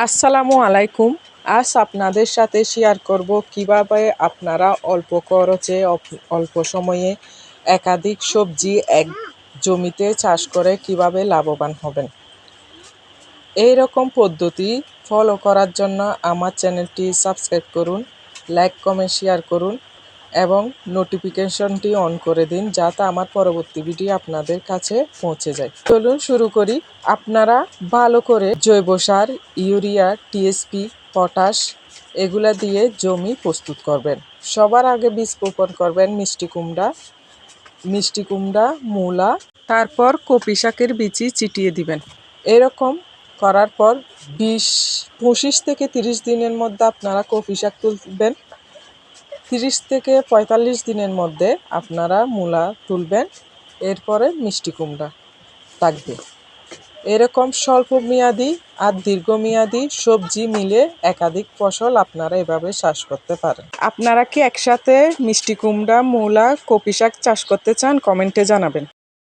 আসসালামু আলাইকুম। আজ আপনাদের সাথে শেয়ার করব কিভাবে আপনারা অল্প খরচে অল্প সময়ে একাধিক সবজি এক জমিতে চাষ করে কিভাবে লাভবান হবেন। এই রকম পদ্ধতি ফলো করার জন্য আমার চ্যানেলটি সাবস্ক্রাইব করুন, লাইক কমেন্ট শেয়ার করুন এবং নোটিফিকেশনটি অন করে দিন যাতে আমার পরবর্তী ভিডিও আপনাদের কাছে পৌঁছে যায়। চলুন শুরু করি। আপনারা ভালো করে জৈব সার, ইউরিয়া, টিএসপি, পটাশ এগুলা দিয়ে জমি প্রস্তুত করবেন। সবার আগে বীজ বপন করবেন মিষ্টি কুমড়া, মূলা, তারপর কপি শাকের বীজই ছিটিয়ে দিবেন। এরকম করার পর 25 থেকে 30 দিনের মধ্যে আপনারা কপি শাক তুলবেন। 30 থেকে 45 দিনের মধ্যে আপনারা মূলা তুলবেন। এরপরে মিষ্টি কুমড়া থাকবে। এরকম স্বল্প মেয়াদি আর দীর্ঘমেয়াদী সবজি মিলে একাধিক ফসল আপনারা এভাবে চাষ করতে পারেন। আপনারা কি একসাথে মিষ্টি কুমড়া, মূলা, কপি শাক চাষ করতে চান? কমেন্টে জানাবেন।